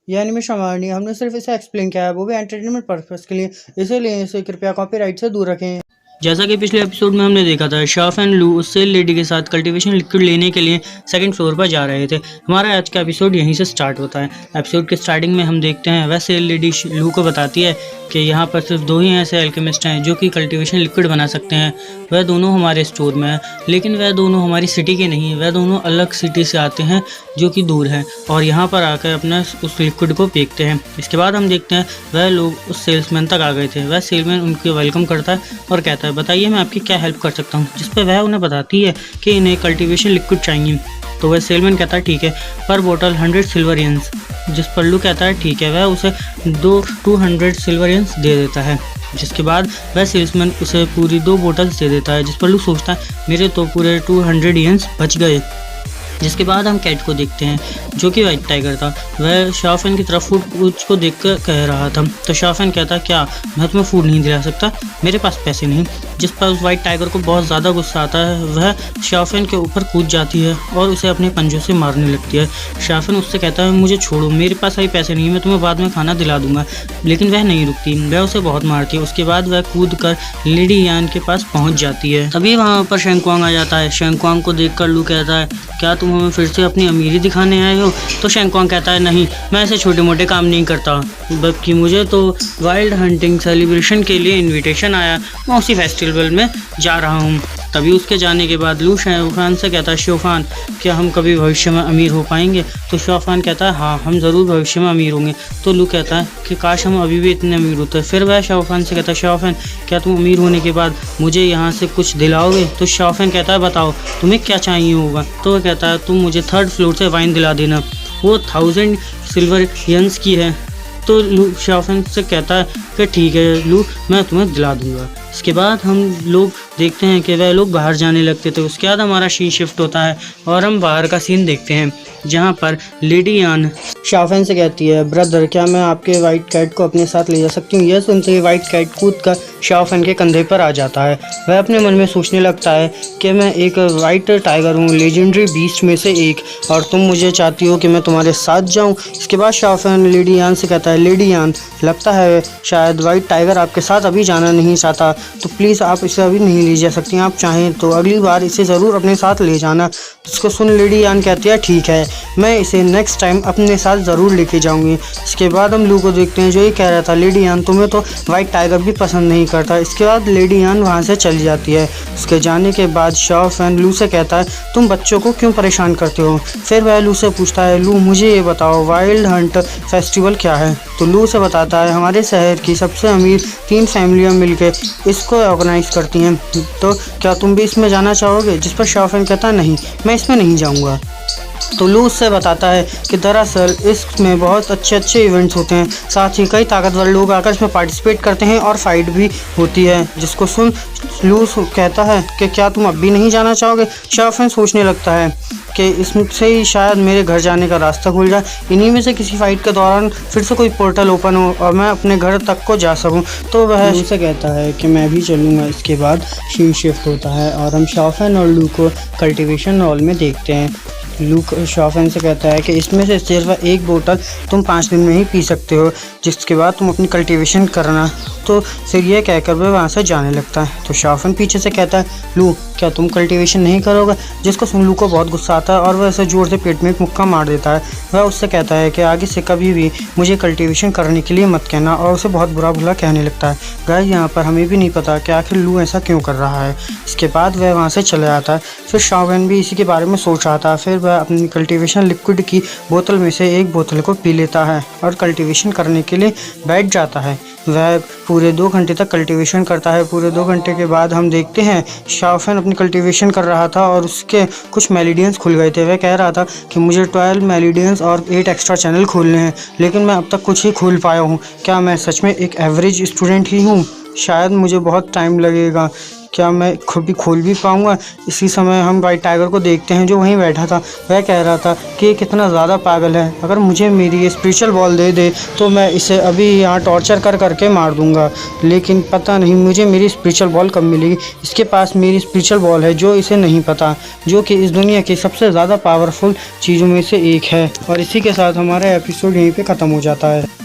ये एनिमेशन हमारा नहीं, हमने सिर्फ इसे एक्सप्लेन किया है, वो भी एंटरटेनमेंट पर्पस के लिए, इसीलिए इसे कृपया कॉपीराइट से दूर रखें। जैसा कि पिछले एपिसोड में हमने देखा था, शाफ एंड लू उस सेल लेडी के साथ कल्टीवेशन लिक्विड लेने के लिए सेकंड फ्लोर पर जा रहे थे। हमारा आज का एपिसोड यहीं से स्टार्ट होता है। एपिसोड के स्टार्टिंग में हम देखते हैं वह सेल लेडी लू को बताती है कि यहाँ पर सिर्फ दो ही ऐसे एल्केमिस्ट हैं जो कि कल्टीवेशन लिक्विड बना सकते हैं। वह दोनों हमारे स्टोर में हैं, लेकिन वह दोनों हमारी सिटी के नहीं, वह दोनों अलग सिटी से आते हैं जो कि दूर है, और यहाँ पर आकर अपना उस लिक्विड को फेंकते हैं। इसके बाद हम देखते हैं वह लोग उस सेल्समैन तक आ गए थे। वह सेलमैन उनके वेलकम करता है और कहता है, बताइए मैं आपकी क्या हेल्प कर सकता हूँ। जिस पर वह उन्हें बताती है कि इन्हें कल्टीवेशन लिक्विड चाहिए। तो वह सेलमैन कहता है ठीक है, पर बोतल 100 सिल्वर यंस। जिस पर लू कहता है ठीक है, वह उसे 200 सिल्वर यंस दे देता है। जिसके बाद वह सेल्समैन उसे पूरी 2 बोतल्स दे देता है। जिस पर लू सोचता है मेरे तो पूरे 200 यंस बच गए। जिसके बाद हम कैट को देखते हैं जो कि वाइट टाइगर था। वह शाफेन की तरफ फूड को देखकर कह रहा था। तो शाफेन कहता क्या मैं तुम्हें फूड नहीं दिला सकता, मेरे पास पैसे नहीं। जिस पर उस वाइट टाइगर को बहुत ज़्यादा गुस्सा आता है। वह शाफेन के ऊपर कूद जाती है और उसे अपने पंजों से मारने लगती है। शाफेन उससे कहता है मुझे छोड़ो, मेरे पास अभी पैसे नहीं है, मैं तुम्हें बाद में खाना दिला दूंगा। लेकिन वह नहीं रुकती, वह उसे बहुत मारती है। उसके बाद वह कूद कर लेडी यान के पास पहुँच जाती है। तभी वहाँ पर शेंगक्वांग आ जाता है। शेंगक्वांग को देख कर लू कहता है क्या तुम हमें फिर से अपनी अमीरी दिखाने आए हो। तो शेंगक्वांग कहता है नहीं, मैं ऐसे छोटे मोटे काम नहीं करता, बल्कि मुझे तो वाइल्ड हंटिंग सेलिब्रेशन के लिए इनविटेशन आया, मैं उसी फेस्टिवल में जा रहा हूँ। तभी उसके जाने के बाद लू शोफान से कहता है शोफान क्या हम कभी भविष्य में अमीर हो पाएंगे। तो शोफान कहता है हाँ, हम ज़रूर भविष्य में अमीर होंगे। तो लू कहता है कि काश हम अभी भी इतने अमीर होते। फिर वह शोफान से कहता है शोफान क्या तुम अमीर होने के बाद मुझे यहाँ से कुछ दिलाओगे। तो शोफान कहता है बताओ तुम्हें क्या चाहिए होगा। तो वह कहता है तुम मुझे 3rd फ्लोर से वाइन दिला देना, वो 1000 सिल्वर यंस की है। तो लू शोफान से कहता है कि ठीक है लू, मैं तुम्हें दिला दूंगा। इसके बाद हम लोग देखते हैं कि वह लोग बाहर जाने लगते थे। उसके बाद हमारा सीन शिफ्ट होता है और हम बाहर का सीन देखते हैं जहाँ पर लेडी यान शाफेन से कहती है ब्रदर क्या मैं आपके वाइट कैट को अपने साथ ले जा सकती हूँ। यह सुनते ही वाइट कैट कूद कर शाफेन के कंधे पर आ जाता है। वह अपने मन में सोचने लगता है कि मैं एक वाइट टाइगर हूँ, लेजेंडरी बीस्ट में से एक, और तुम मुझे चाहती हो कि मैं तुम्हारे साथ जाऊँ। इसके बाद शाफेन लेडी यान से कहता है लेडी यान लगता है शायद वाइट टाइगर आपके साथ अभी जाना नहीं चाहता, तो प्लीज़ आप इसे अभी नहीं ले जा सकती। आप चाहें तो अगली बार इसे ज़रूर अपने साथ ले जाना। इसको सुन लेडी यान कहती है ठीक है, मैं इसे नेक्स्ट टाइम अपने साथ ज़रूर लेके जाऊंगी। इसके बाद हम लू को देखते हैं जो ये कह रहा था लेडी यान तुम्हें तो वाइट टाइगर भी पसंद नहीं करता। इसके बाद लेडी यान वहाँ से चली जाती है। उसके जाने के बाद शाफेन लू से कहता है तुम बच्चों को क्यों परेशान करते हो। फिर वह लू से पूछता है लू मुझे ये बताओ वाइल्ड हंट फेस्टिवल क्या है। तो लू से बताता है हमारे शहर की सबसे अमीर 3 फैमिलियाँ मिलकर इसको ऑर्गेनाइज करती हैं, तो क्या तुम भी इसमें जाना चाहोगे। जिस पर शाफेन कहता है नहीं, मैं इसमें नहीं जाऊँगा। तो लू उससे बताता है कि दरअसल इसमें बहुत अच्छे इवेंट्स होते हैं, साथ ही कई ताकतवर लोग आकर इसमें पार्टिसिपेट करते हैं और फाइट भी होती है। जिसको सुन लू कहता है कि क्या तुम अब भी नहीं जाना चाहोगे। शाफेन सोचने लगता है कि इससे ही शायद मेरे घर जाने का रास्ता खुल जाए, इन्हीं में से किसी फाइट के दौरान फिर से कोई पोर्टल ओपन हो और मैं अपने घर तक को जा सकूं। तो वह लू से कहता है कि मैं भी चलूँगा। इसके बाद सीन शिफ्ट होता है और हम शाफेन और लू को कल्टीवेशन हॉल में देखते हैं। लू शाफेन से कहता है कि इसमें से सिर्फ एक बोतल तुम 5 दिन में ही पी सकते हो, जिसके बाद तुम अपनी कल्टीवेशन करना। तो फिर यह कहकर वह वहाँ से जाने लगता है। तो शाफेन पीछे से कहता है लू क्या तुम कल्टीवेशन नहीं करोगे। जिसको सुन लू को बहुत गुस्सा आता है और वह ऐसे जोर से पेट में एक मुक्का मार देता है। वह उससे कहता है कि आगे से कभी भी मुझे कल्टीवेशन करने के लिए मत कहना, और उसे बहुत बुरा भला कहने लगता है। गाइस यहाँ पर हमें भी नहीं पता कि आखिर लू ऐसा क्यों कर रहा है। इसके बाद वह वहाँ से चले जाता है। फिर शाफेन भी इसी के बारे में सोच रहा था। फिर वह अपनी कल्टीवेशन लिक्विड की बोतल में से एक बोतल को पी लेता है और कल्टीवेशन करने के लिए बैठ जाता है। वह पूरे 2 घंटे तक कल्टीवेशन करता है। पूरे 2 घंटे के बाद हम देखते हैं शाफेन अपनी कल्टीवेशन कर रहा था और उसके कुछ मेरिडियंस खुल गए थे। वह कह रहा था कि मुझे 12 मेरिडियंस और 8 एक्स्ट्रा चैनल खोलने हैं, लेकिन मैं अब तक कुछ ही खोल पाया हूँ। क्या मैं सच में एक एवरेज स्टूडेंट ही हूँ। शायद मुझे बहुत टाइम लगेगा क्या मैं खुद भी खोल भी पाऊँगा। इसी समय हम वाइट टाइगर को देखते हैं जो वहीं बैठा था। वह कह रहा था कि ये कितना ज़्यादा पागल है, अगर मुझे मेरी ये स्पिरिचुअल बॉल दे दे तो मैं इसे अभी यहाँ टॉर्चर कर करके मार दूँगा। लेकिन पता नहीं मुझे मेरी स्पिरिचुअल बॉल कब मिलेगी। इसके पास मेरी स्पिरिचुअल बॉल है जो इसे नहीं पता, जो कि इस दुनिया की सबसे ज़्यादा पावरफुल चीज़ों में से एक है। और इसी के साथ हमारा एपिसोड यहीं पे ख़त्म हो जाता है।